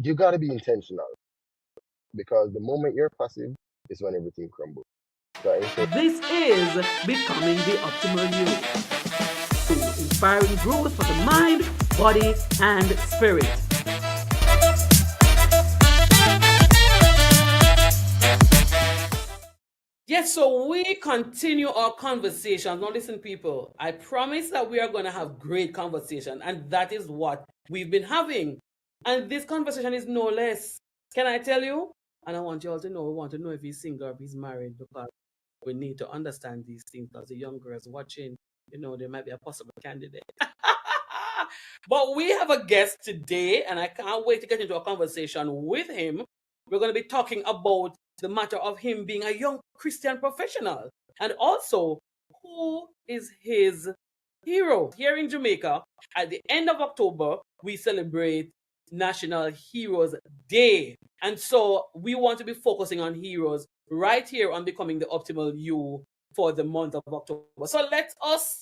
You got to be intentional because the moment you're passive is when everything crumbles. So I say, This is Becoming the Optimal You, inspiring growth for the mind, body, and spirit. Yes, so we continue our conversation. Now, listen, people, I promise that we are going to have great conversation, and that is what we've been having. And this conversation is no less. Can I tell you? And I want you all to know, we want to know if he's single or if he's married, because we need to understand these things because the young girls watching, there might be a possible candidate. But we have a guest today, and I can't wait to get into a conversation with him. We're going to be talking about the matter of him being a young Christian professional and also who is his hero. Here in Jamaica, at the end of October, we celebrate National Heroes Day. And so we want to be focusing on heroes right here on Becoming the Optimal You for the month of October. So let us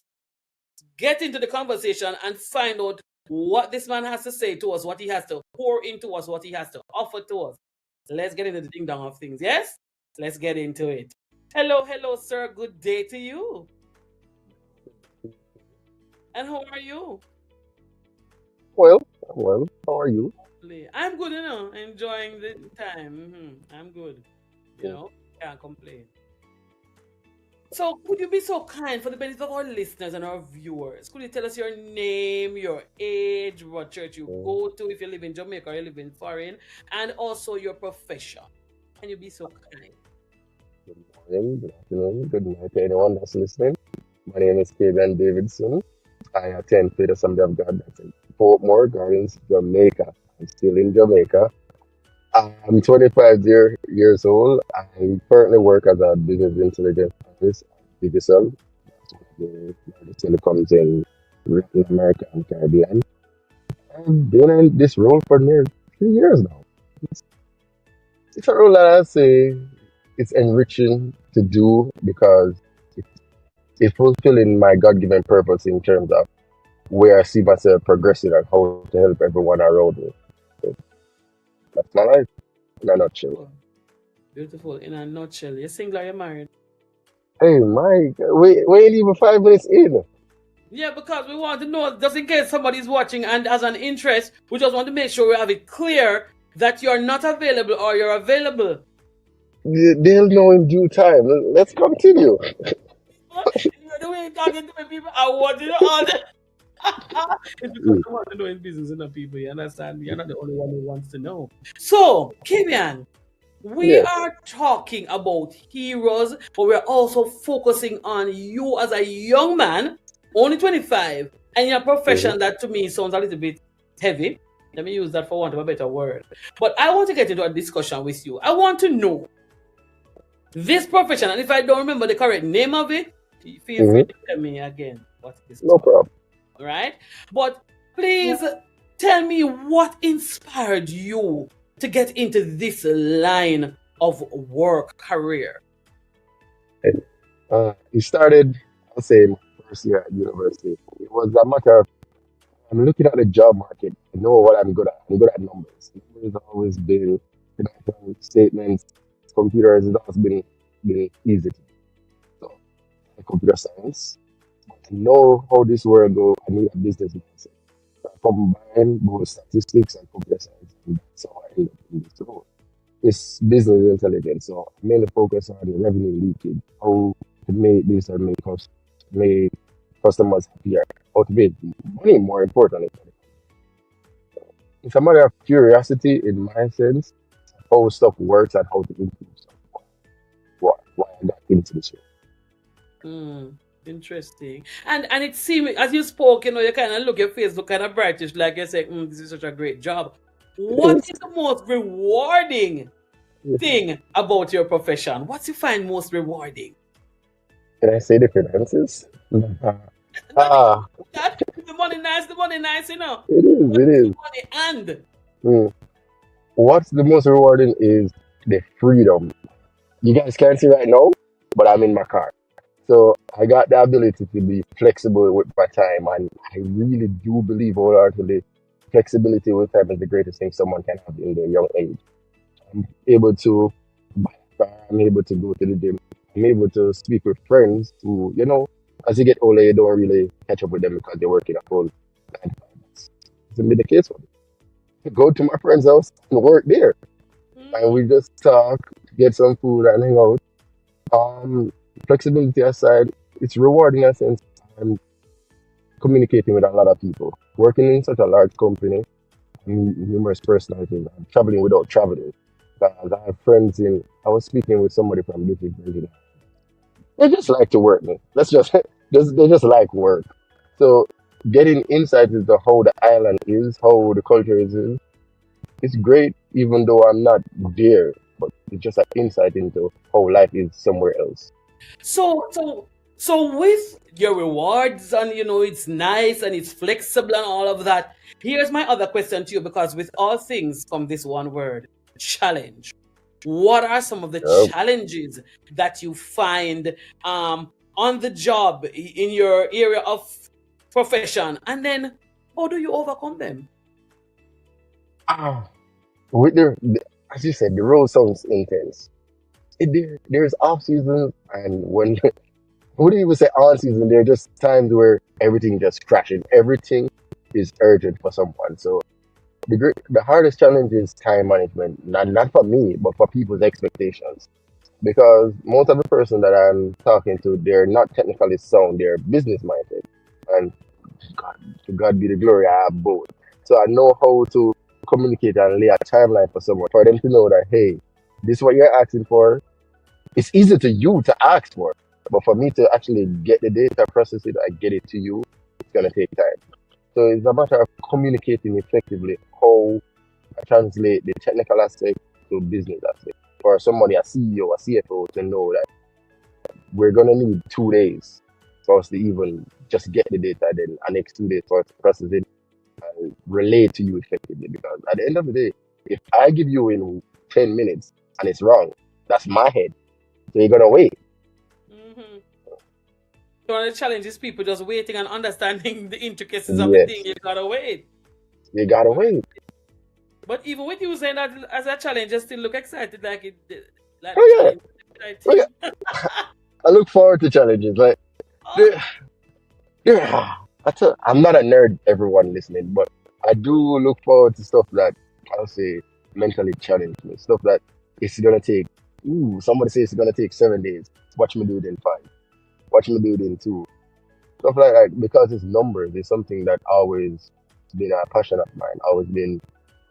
get into the conversation and find out what this man has to say to us, what he has to pour into us, what he has to offer to us. Let's get into the ding dong of things. Yes? Let's get into it. Hello, hello, sir. Good day to you. And how are you? well, how are you? I'm good, enjoying the time. I'm good. Mm. Can't complain. So, could you be so kind for the benefit of our listeners and our viewers? Could you tell us your name, your age, what church you Mm. go to, if you live in Jamaica or you live in foreign, and also your profession? Can you be so kind? Good morning, good afternoon, good night to anyone that's listening. My name is Kevin Davidson. I attend Faith Assembly of God that's in Portmore Gardens, Jamaica. I'm still in Jamaica. I'm 25 years old. I currently work as a business intelligence analyst at Digital. That's one of the largest telecoms in Latin America and Caribbean. I've been in this role for nearly 3 years now. It's, it's a role that I say it's enriching to do because it's fulfilling my God given purpose in terms of where I see myself progressing and how to help everyone around me. So that's my life in a nutshell. Beautiful. Beautiful. In a nutshell, you're single or you're married? Hey, Mike, we ain't even 5 minutes in. Yeah, because we want to know, just in case somebody's watching and has an interest, we just want to make sure we have it clear that you're not available or you're available. They'll know in due time. Let's continue. You're the way you're talking to me, people. I want to know all that. It's because Mm. I want to know his business, people. You understand? You're not the only one who wants to know. So, Kimian, we Yes. are talking about heroes, but we're also focusing on you as a young man, only 25, and in a Mhm. profession that to me sounds a little bit heavy. Let me use that for want of a better word. But I want to get into a discussion with you. I want to know this profession, and if I don't remember the correct name of it, feel free Mhm. to tell me again what this is No called. problem. Right? But please tell me what inspired you to get into this line of work career. It started, I'll say, my first year at university. It was a matter of I'm looking at the job market. I know what I'm good at. I'm good at numbers. Numbers have always been financial statements, computers. It's always been easy to do. So, computer science. To know how this world go, I need a business mindset. So I combine both statistics and computer science, and that's how I end up in this role. It's business intelligence, so I mainly focus on the revenue leakage, how to make this or make customers happier, how to make money more importantly. It's a matter of curiosity in my sense, how stuff works and how to improve stuff. Why I got into this Hmm. Interesting. And it seemed as you spoke, you kind of look your face look kind of brightish, like you say, this is such a great job. What role. is the most rewarding thing about your profession? What you find most rewarding? Can I say the finances? Nothing Ah, that the money nice, it is, What it is the is. money and Mm. What's the most rewarding is the freedom. You guys can't see right now, but I'm in my car. So I got the ability to be flexible with my time, and I really do believe wholeheartedly flexibility with time is the greatest thing someone can have in their young age. I'm able to buy a car, I'm able to go to the gym, I'm able to speak with friends who, as you get older, you don't really catch up with them because they're working a full 9 to 5. It's be the case for me. Go to my friend's house and work there. And we just talk, get some food and hang out. Um, Flexibility aside, it's rewarding in a sense. I'm communicating with a lot of people. Working in such a large company, numerous personalities, I'm traveling without traveling. Because I have friends I was speaking with somebody from British Virginia. They just like to work, man. That's they just like work. So getting insight into how the island is, how the culture is, it's great, even though I'm not there. But it's just an insight into how life is somewhere else. So with your rewards and it's nice and it's flexible and all of that, here's my other question to you, because with all things come this one word, challenge. What are some of the Yep. challenges that you find on the job in your area of profession, and then how do you overcome them? Ah, with as you said, the road sounds intense. There's off season, and when wouldn't even say on season. There are just times where everything just crashes. Everything is urgent for someone. So the hardest challenge is time management. Not for me, but for people's expectations. Because most of the person that I'm talking to, they're not technically sound. They're business minded, and God, to God be the glory. I have both, so I know how to communicate and lay a timeline for someone for them to know that, hey, this is what you're asking for. It's easy to you to ask for, but for me to actually get the data, process it, and get it to you, it's gonna take time. So it's a matter of communicating effectively how I translate the technical aspect to business aspect. For somebody, a CEO, a CFO, to know that we're gonna need 2 days for us to even just get the data, then the next 2 days for us to process it and relate to you effectively. Because at the end of the day, if I give you in 10 minutes and it's wrong, that's my head. So you're gonna wait. Mm-hmm. So one of the challenges, people just waiting and understanding the intricacies of the thing. Yes, You gotta wait. you gotta wait. But even with you saying that as a challenge, you still look excited, like the Oh yeah, challenge is oh yeah. exciting. I look forward to challenges. Like, Oh, there- I'm not a nerd, everyone listening, but I do look forward to stuff that I'll say mentally challenge me. Stuff that it's gonna take. Somebody says it's gonna take 7 days. Watch me do it in 5. Watch me do it in 2. Stuff like that, because it's numbers. It's something that always been a passion of mine. Always been,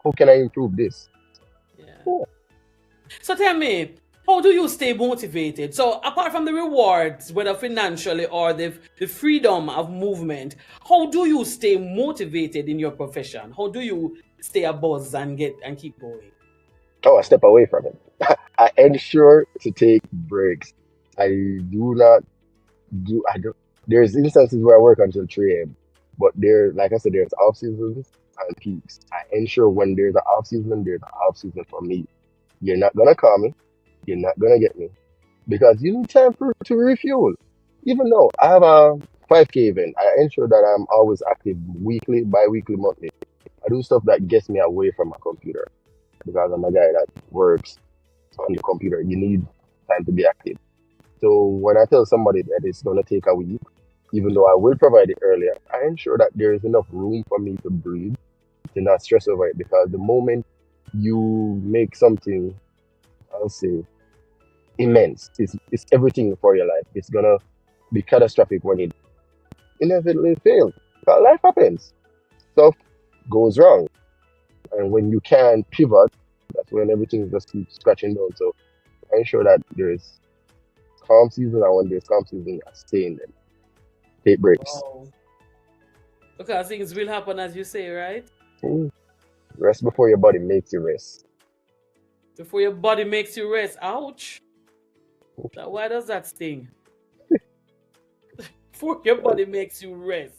how can I improve this? yeah. Yeah. So tell me, how do you stay motivated? So apart from the rewards, whether financially or the freedom of movement, how do you stay motivated in your profession? How do you stay abuzz and keep going? Oh, I step away from it. I ensure to take breaks. I do not I don't. There's instances where I work until 3 a.m. But like I said, there's off seasons and peaks. I ensure when there's an off season, there's an off season for me. You're not gonna call me. You're not gonna get me because you need time to refuel. Even though I have a 5K event, I ensure that I'm always active weekly, bi-weekly, monthly. I do stuff that gets me away from my computer because I'm a guy that works on the computer. You need time to be active. So when I tell somebody that it's gonna take a week, even though I will provide it earlier, I ensure that there is enough room for me to breathe, to not stress over it. Because the moment you make something, I'll say, immense, it's everything for your life. It's gonna be catastrophic when it inevitably fails. Because life happens. Stuff goes wrong. And when you can't pivot, that's when everything just keeps scratching down. So I ensure that there's calm season, and when there's calm season, I stay in them. Take breaks. Wow. Because things will happen as you say, right? Mm. Rest before your body makes you rest. Before your body makes you rest. Ouch. Now, why does that sting? Before your body makes you rest.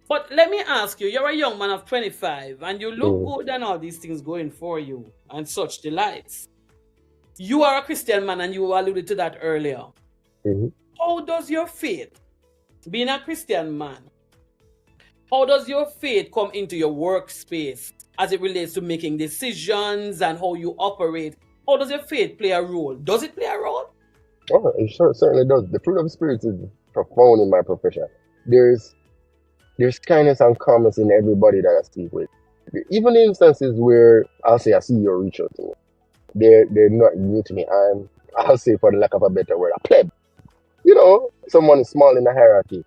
But let me ask you, you're a young man of 25 and you look Mm. good and all these things going for you and such delights. You are a Christian man and you alluded to that earlier. Mhm. How does your faith, being a Christian man, How does your faith come into your workspace as it relates to making decisions and how you operate? How does your faith play a role? Does it play a role? Oh, it certainly does. The fruit of the spirit is profound in my profession. There's there's kindness and calmness in everybody that I speak with. Even in instances where I'll say I see you reach out to me, they're not new to me. I'll say, for the lack of a better word, a pleb. Someone is small in the hierarchy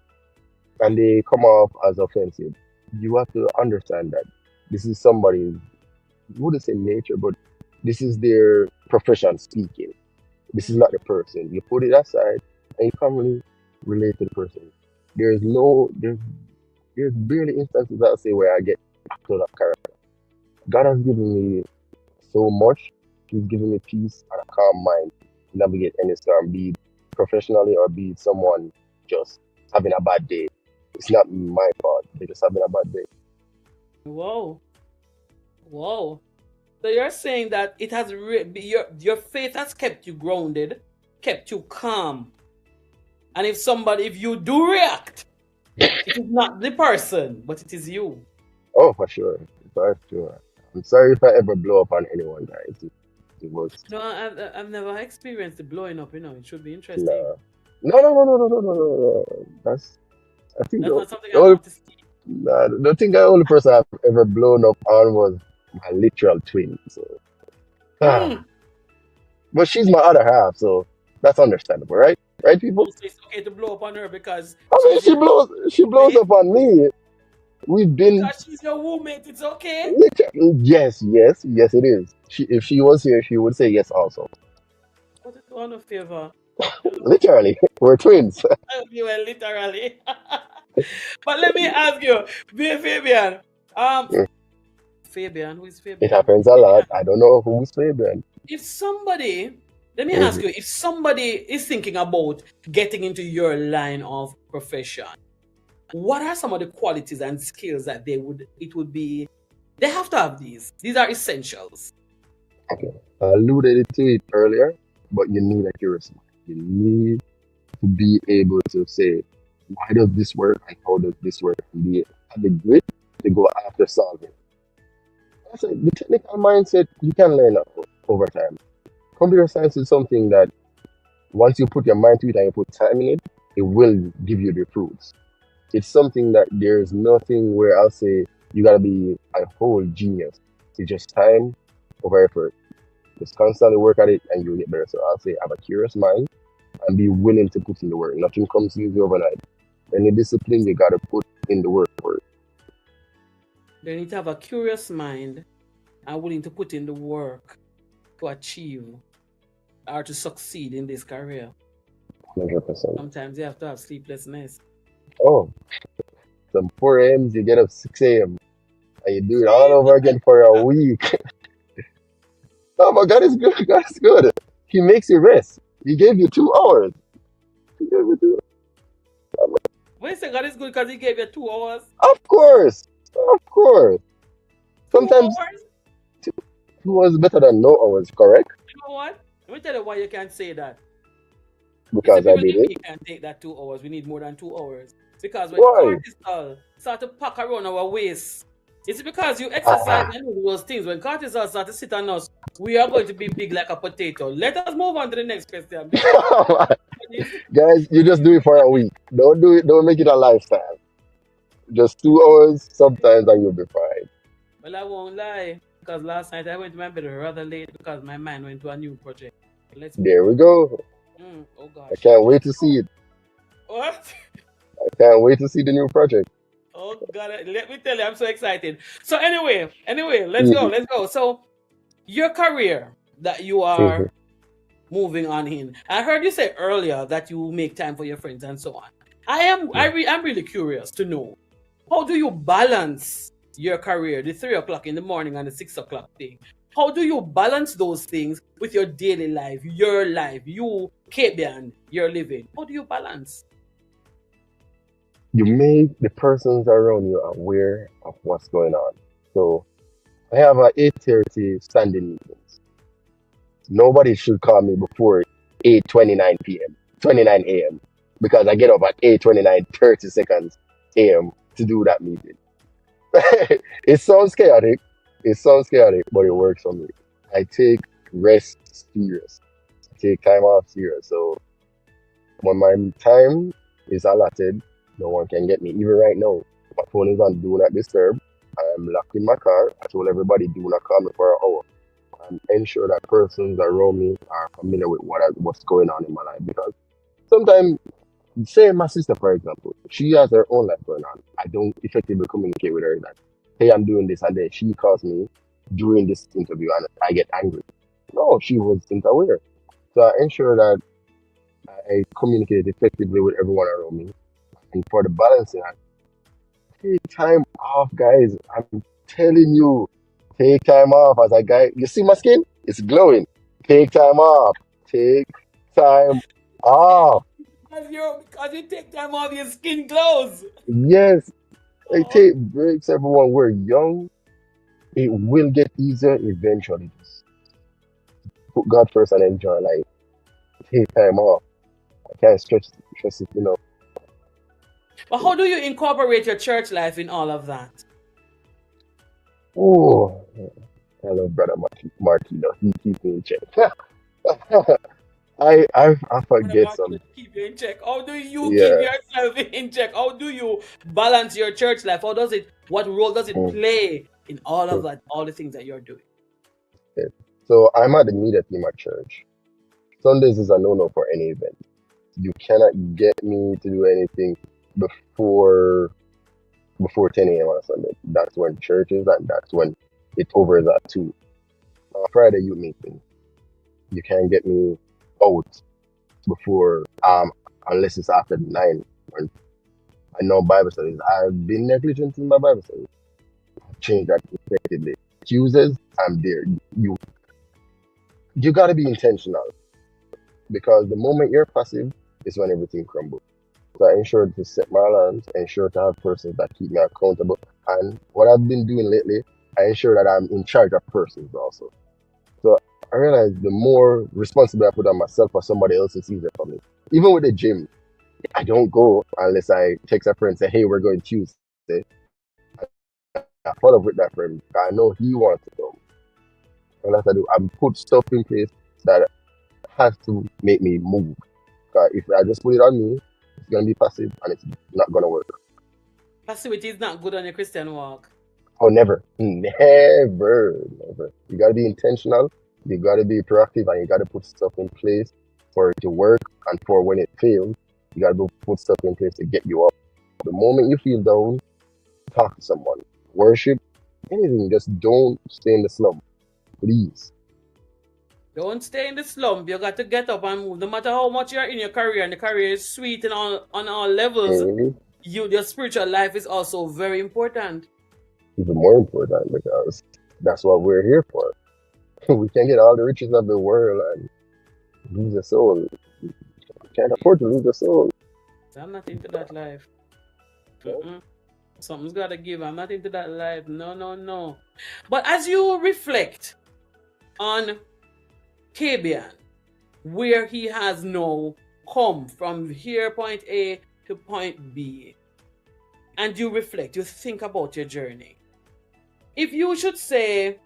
and they come off as offensive. You have to understand that this is somebody's, I wouldn't say nature, but this is their profession speaking. This is not the person. You put it aside and you can't really relate to the person. There's no, there's barely instances I'll say where I get out of character. God has given me so much. He's given me peace and a calm mind to navigate any storm, be it professionally or be it someone just having a bad day. It's not my fault. They're just having a bad day. Whoa. Whoa. So you're saying that it has your faith has kept you grounded, kept you calm. And if you do react, it is not the person, but it is you. Oh, for sure. For sure. I'm sorry if I ever blow up on anyone, guys. It was No, I've never experienced the blowing up. It should be interesting. nah. No. That's I think That's not something the I only want to see. nah, the thing the only person I've ever blown up on was my literal twin. So Hmm. but she's my other half, so that's understandable, right? Right, people? Oh, so it's okay to blow up on her because I mean, she's your she blows roommate? up on me. We've been Because she's your roommate, it's okay? yes, it is. If she was here, she would say yes also. Put it on a favor. Literally, we're twins. You were literally. But let me ask you, Fabian. Um, Fabian, who is It Fabian? happens a Fabian, lot. I don't know who's Fabian. if somebody, let me ask Mhm. you, if somebody is thinking about getting into your line of profession, what are some of the qualities and skills that they have to have these? These are essentials. Okay. I alluded to it earlier, but you need accuracy. You need to be able to say, why does this work and how does this work? And have the grit to go after solving. That's it. The technical mindset, you can learn that over time. Computer science is something that once you put your mind to it and you put time in it, it will give you the fruits. It's something that there's nothing where I'll say you gotta be a whole genius. It's just time over effort. Just constantly work at it and you'll get better. So I'll say have a curious mind and be willing to put in the work. Nothing comes easy overnight. Any discipline you gotta put in the work for it. They need to have a curious mind and willing to put in the work to achieve or to succeed in this career. 100%. Sometimes you have to have sleeplessness. Oh, some 4 a.m. you get up 6 a.m. and you do it all over again for a week. Oh my God, it's good. God is good. He makes you rest. He gave you 2 hours. He gave you 2 hours. When you say God is good because he gave you 2 hours? Of course. Of course. 2 Sometimes hours? 2 hours is better than no hours, correct? You know what? Let me tell you why you can't say that. You see, Because I people did like it. me can't take that 2 hours. We need more than 2 hours. Because when Why? cortisol start to pack around our waist, it's because you exercise Ah, and do those things. When cortisol start to sit on us, we are going to be big like a potato. Let us move on to the next question because guys, you just do it for a week. Don't do it. Don't make it a lifestyle. Just 2 hours sometimes and you'll be fine. well, I won't lie. Because last night I went to my bed rather late because my mind went to a new project. Let's move There we on. go. Oh I gosh. can't wait to see it. What? I can't wait to see the new project. Oh God, let me tell you, I'm so excited. So anyway, let's go, Mhm, let's go. So your career that you mhm, are moving on in. I heard you say earlier that you make time for your friends and so on. mhm. I'm really curious to know how do you balance your career, the 3 o'clock in the morning and the 6 o'clock thing? How do you balance those things with your daily life, your life, you, Kabian, your living? How do you balance? You make the persons around you aware of what's going on. So I have a 8:30 standing meetings. Nobody should call me before 8:29 p.m. 29 a.m. because I get up at 8:29 30 seconds a.m. to do that meeting. It sounds chaotic. It sounds chaotic, but it works for me. I take rest serious. I take time off serious. So when my time is allotted, no one can get me. Even right now, my phone is on do not disturb. I'm locked in my car. I told everybody do not call me for an hour. And ensure that persons around me are familiar with what's going on in my life. Because sometimes, say my sister, for example, she has her own life going on. I don't effectively communicate with her that, hey, I'm doing this, and then she calls me during this interview and I get angry. No, she wasn't aware. So I ensure that I communicate effectively with everyone around me. And for the balancing, I take time off, guys. I'm telling you, take time off as a guy. You see my skin? It's glowing. Take time off. Take time off. Because you take time off, your skin glows. Yes, I Oh, take breaks, everyone. We're young. It will get easier eventually. Just put God first and enjoy life. Take time off. I can't stress it, but how do you incorporate your church life in all of that? Oh, I love brother Martino. He keeps me in check. I What forget about some. to keep you in check? How do you keep Yeah. yourself in check? How do you balance your church life? What role does it Mm, play in all of mm, that, all the things that you're doing? yeah. So I'm at the media team at church. Sundays is a no-no for any event. You cannot get me to do anything before 10 a.m. on a Sunday. That's when church is, and that's when it over is at 2. Friday youth meeting. You can't get me out before unless it's after 9. When I know Bible studies. I've been negligent in my Bible studies. Change that effectively. Tuesdays, I'm there. You gotta be intentional because the moment you're passive is when everything crumbles. So I ensure to set my alarms, ensure to have persons that keep me accountable. And what I've been doing lately, I ensure that I'm in charge of persons also. So I realize the more responsibility I put on myself or somebody else, it's easier for me. Even with the gym, I don't go unless I text a friend and say, hey, we're going Tuesday. I follow up with that friend. I know he wants to go. And as I do, I put stuff in place that has to make me move. If I just put it on me, it's gonna be passive and it's not gonna work. Passivity is not good on your Christian walk. Oh, never, never, never. You gotta be intentional. You gotta be proactive, and you gotta put stuff in place for it to work. And for when it fails, you gotta put stuff in place to get you up. The moment you feel down, talk to someone. Worship, anything. Just don't stay in the slum, please. Don't stay in the slump. You got to get up and move. No matter how much you're in your career, and the career is sweet and on all levels, Mhm. your spiritual life is also very important. Even more important because that's what we're here for. We can't get all the riches of the world and lose a soul. We can't afford to lose a soul. I'm not into that life. No? Mm-mm. Something's got to give. I'm not into that life. No, no, no. But as you reflect on Kabian, where he has now come from here, point A to point B, and you reflect, you think about your journey. If you should say,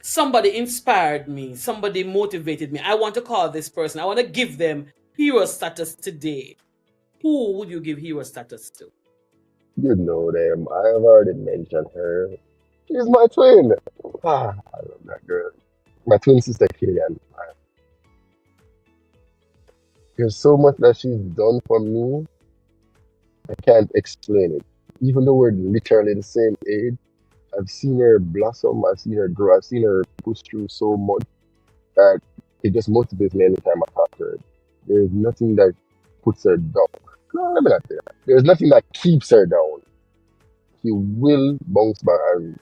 somebody inspired me, somebody motivated me, I want to call this person, I want to give them hero status today, who would you give hero status to? You know them. I have already mentioned her. She's my twin. I love that girl. My twin sister Killian. There's so much that she's done for me. I can't explain it. Even though we're literally the same age, I've seen her blossom. I've seen her grow. I've seen her push through so much that it just motivates me anytime I talk to her. There's nothing that puts her down. No, let me not say that. There's nothing that keeps her down. She will bounce back, and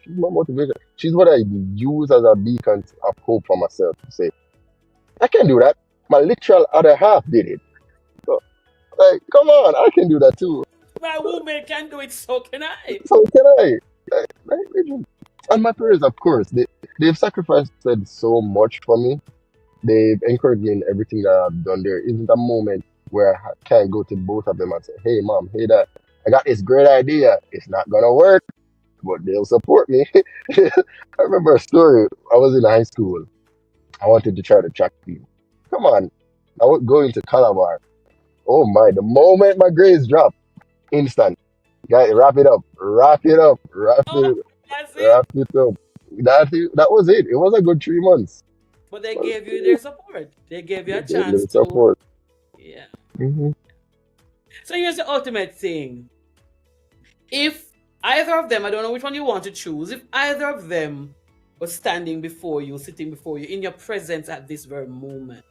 she's my motivation. She's what I use as a beacon of hope for myself to say, I can do that. My literal other half did it. So, like, come on, I can do that too. My woman can do it, so can I. So can I. And my parents, of course, they've sacrificed so much for me. They've encouraged me in everything that I've done. There isn't a moment where I can't go to both of them and say, hey, mom, hey, dad, I got this great idea. It's not going to work, but they'll support me. I remember a story. I was in high school. I wanted to try the track team. Come on. I was going to Calabar. Oh my, the moment my grades dropped, instant. Guys, wrap it up, wrap it up, Oh, that's wrap it. it up. That was it. It was a good 3 months. But they gave you their support. They gave you They a gave me chance the to, support. yeah. Mm-hmm. So here's the ultimate thing. If either of them, I don't know which one you want to choose, if either of them was standing before you, sitting before you, in your presence at this very moment,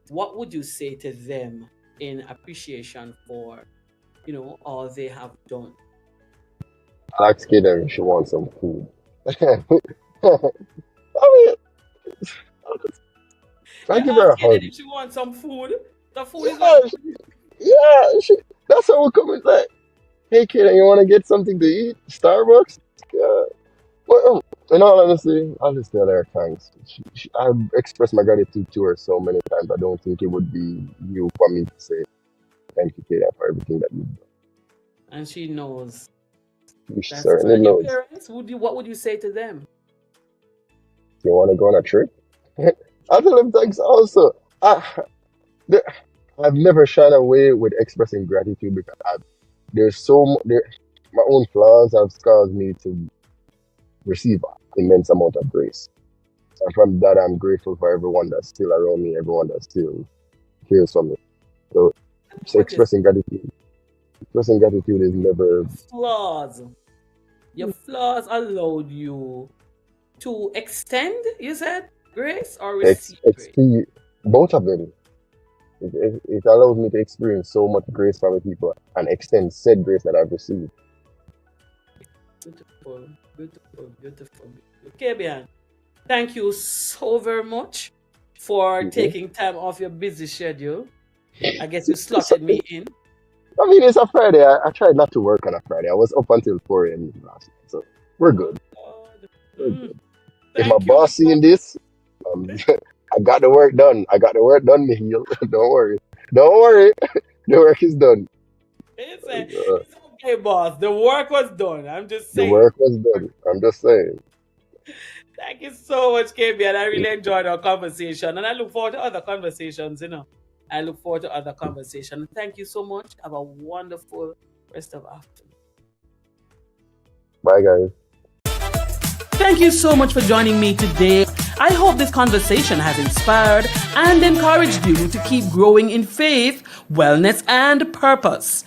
what would you say to them in appreciation for, all they have done? I asked Kaden if she wants some food. I mean, I You give her a ask her hug. if she wants some food. The food is what? Yeah, that's how we come. It's like, hey, Kaden, you want to get something to eat? Starbucks? Yeah. Well, in all honesty, I'll just tell her thanks. I've expressed my gratitude to her so many times. I don't think it would be new for me to say thank you, Kaden, for everything that you've done. And she knows. She That's certainly and your knows. parents, what would you say to them? You want to go on a trip? I'll tell them thanks also. The- I've never shied away with expressing gratitude because my own flaws have caused me to receive immense amount of grace. And from that, I'm grateful for everyone that's still around me, everyone that still cares for me. So, What is expressing gratitude is never. flaws? Your flaws allowed you to extend, you said, grace or receive grace? Both of them. It allows me to experience so much grace from the people and extend said grace that I've received. Beautiful, beautiful, beautiful. Okay, Bian. Thank you so very much for taking time off your busy schedule. I guess you slotted me in. I mean, it's a Friday. I tried not to work on a Friday. I was up until 4 a.m. last night, so we're good. God. We're good. If my Thank you boss seeing this, I got the work done. I got the work done, Michiel. Don't worry. Don't worry. The work is done. It's okay, boss. The work was done. I'm just The saying. work was done. I'm just saying. Thank you so much, KB, and I really enjoyed our conversation. And I look forward to other conversations, I look forward to other conversations. Thank you so much. Have a wonderful rest of the afternoon. Bye, guys. Thank you so much for joining me today. I hope this conversation has inspired and encouraged you to keep growing in faith, wellness, and purpose.